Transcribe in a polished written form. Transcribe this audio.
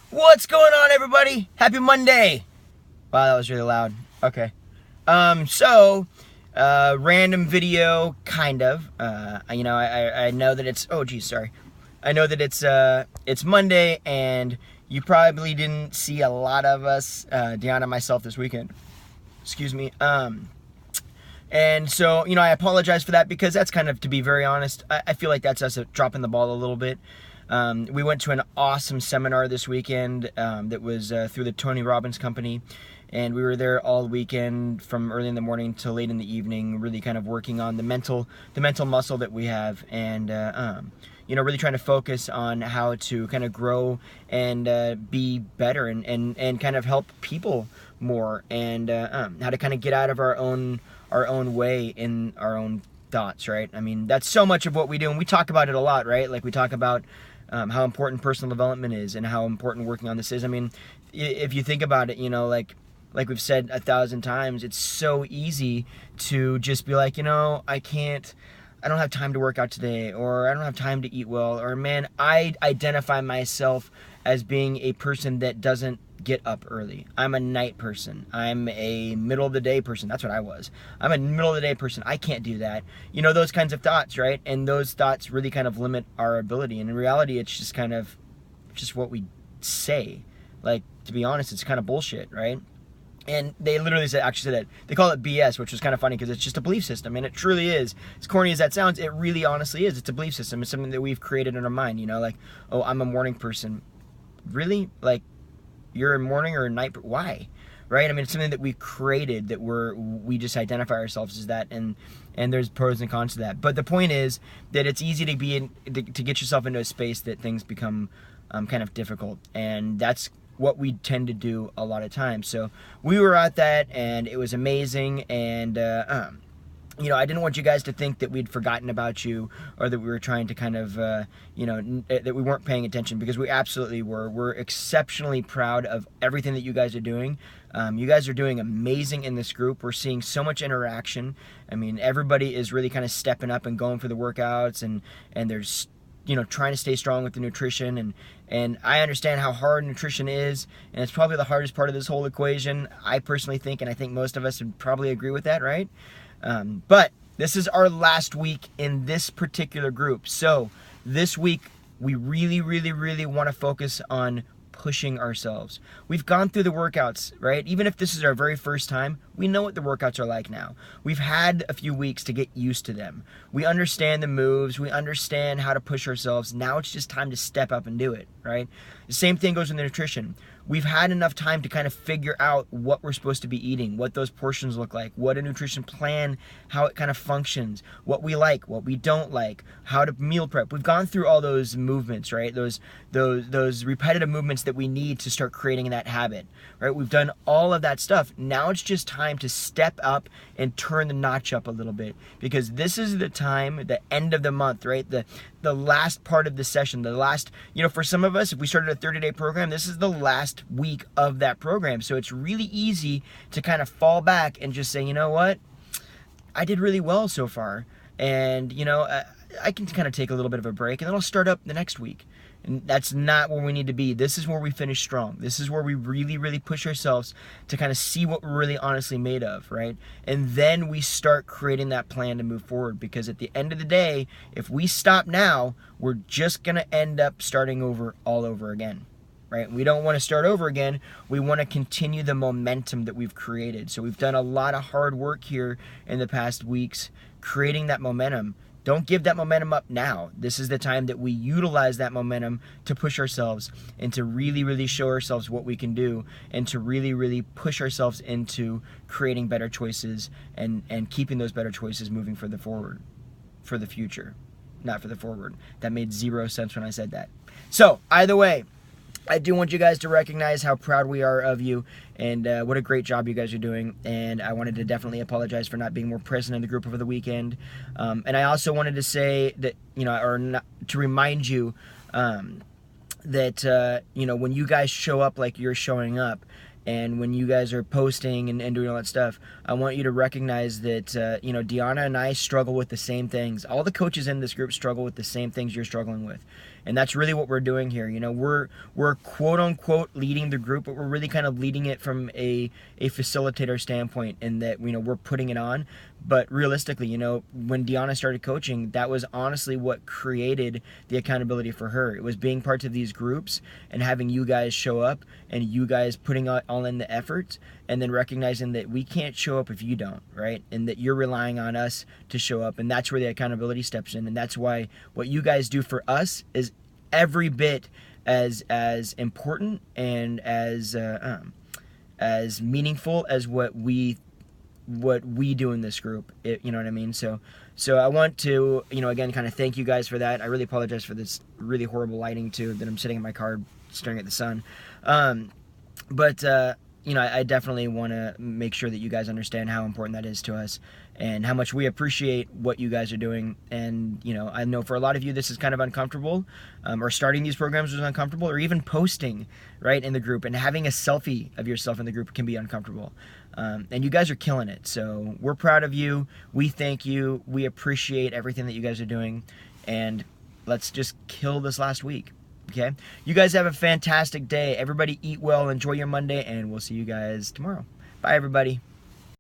What's going on, everybody? Happy Monday. Wow, that was really loud. Okay. Random video, kind of. I know that it's. Oh, geez, sorry. I know that it's Monday, and you probably didn't see a lot of us, Deanna and myself, this weekend. Excuse me. And so, I apologize for that because that's kind of, to be very honest, I feel like that's us dropping the ball a little bit. We went to an awesome seminar this weekend that was through the Tony Robbins Company, and we were there all weekend from early in the morning till late in the evening, really kind of working on the mental muscle that we have, and really trying to focus on how to kind of grow and be better and kind of help people more, and how to kind of get out of our own way in our own thoughts, right? I mean, that's so much of what we do, and we talk about it a lot, right? Like, we talk about how important personal development is and how important working on this is. I mean, if you think about it, like we've said 1,000 times, it's so easy to just be like, I don't have time to work out today, or I don't have time to eat well, or man, I identify myself as being a person that doesn't get up early. I'm a night person. I'm a middle of the day person. That's what I was. I'm a middle of the day person. I can't do that. Those kinds of thoughts, right? And those thoughts really kind of limit our ability. And in reality, it's just kind of just what we say. Like, to be honest, it's kind of bullshit, right? And they literally actually said that. They call it BS, which was kind of funny because it's just a belief system. And it truly is. As corny as that sounds, it really honestly is. It's a belief system. It's something that we've created in our mind, like, oh, I'm a morning person. Really? Like, you're a morning or a night? Why? Right? I mean, it's something that we've created, that we just identify ourselves as that, and there's pros and cons to that. But the point is that it's easy to get yourself into a space that things become kind of difficult, and that's what we tend to do a lot of times. So we were at that, and it was amazing, and I didn't want you guys to think that we'd forgotten about you, or that we were trying to kind of, that we weren't paying attention, because we absolutely were. We're exceptionally proud of everything that you guys are doing. You guys are doing amazing in this group. We're seeing so much interaction. I mean, everybody is really kind of stepping up and going for the workouts, and there's trying to stay strong with the nutrition, and I understand how hard nutrition is, and it's probably the hardest part of this whole equation, I personally think, and I think most of us would probably agree with that, right? But this is our last week in this particular group. So this week, we really, really, really want to focus on pushing ourselves. We've gone through the workouts, right? Even if this is our very first time, we know what the workouts are like now. We've had a few weeks to get used to them. We understand the moves. We understand how to push ourselves. Now it's just time to step up and do it, right? The same thing goes with the nutrition. We've had enough time to kind of figure out what we're supposed to be eating, what those portions look like, what a nutrition plan, how it kind of functions, what we like, what we don't like, how to meal prep. We've gone through all those movements, right? Those repetitive movements that we need to start creating that habit, right? We've done all of that stuff. Now it's just time to step up and turn the notch up a little bit, because this is the time, the end of the month, right? The last part of the session, the last, for some of us, if we started a 30-day program, this is the last week of that program. So it's really easy to kind of fall back and just say, you know what, I did really well so far, and I can kind of take a little bit of a break, and then I'll start up the next week. And that's not where we need to be. This is where we finish strong. This is where we really, really push ourselves to kind of see what we're really honestly made of, right? And then we start creating that plan to move forward, because at the end of the day, if we stop now, we're just going to end up starting over all over again, right? We don't want to start over again. We want to continue the momentum that we've created. So we've done a lot of hard work here in the past weeks, creating that momentum. Don't give that momentum up now. This is the time that we utilize that momentum to push ourselves and to really, really show ourselves what we can do, and to really, really push ourselves into creating better choices and keeping those better choices moving for the future, not for the forward. That made zero sense when I said that. So either way, I do want you guys to recognize how proud we are of you, and what a great job you guys are doing. And I wanted to definitely apologize for not being more present in the group over the weekend. And I also wanted to say that, to remind you that, when you guys show up like you're showing up, and when you guys are posting and doing all that stuff, I want you to recognize that, Deanna and I struggle with the same things. All the coaches in this group struggle with the same things you're struggling with. And that's really what we're doing here. You know, we're quote unquote leading the group, but we're really kind of leading it from a facilitator standpoint, in that, you know, we're putting it on. But realistically, you know, when Deanna started coaching, that was honestly what created the accountability for her. It was being part of these groups and having you guys show up, and you guys putting all in the effort, and then recognizing that we can't show up if you don't, right? And that you're relying on us to show up. And that's where the accountability steps in. And that's why what you guys do for us is every bit as important and as meaningful as what we do in this group. You know what I mean? So I want to, you know, again, kind of thank you guys for that. I really apologize for this really horrible lighting too, that I'm sitting in my car staring at the sun. But you know, I definitely want to make sure that you guys understand how important that is to us, and how much we appreciate what you guys are doing. And, you know, I know for a lot of you this is kind of uncomfortable, or starting these programs was uncomfortable, or even posting, right, in the group, and having a selfie of yourself in the group can be uncomfortable. And you guys are killing it. So we're proud of you. We thank you. We appreciate everything that you guys are doing. And let's just kill this last week. Okay? You guys have a fantastic day. Everybody eat well, enjoy your Monday, and we'll see you guys tomorrow. Bye, everybody.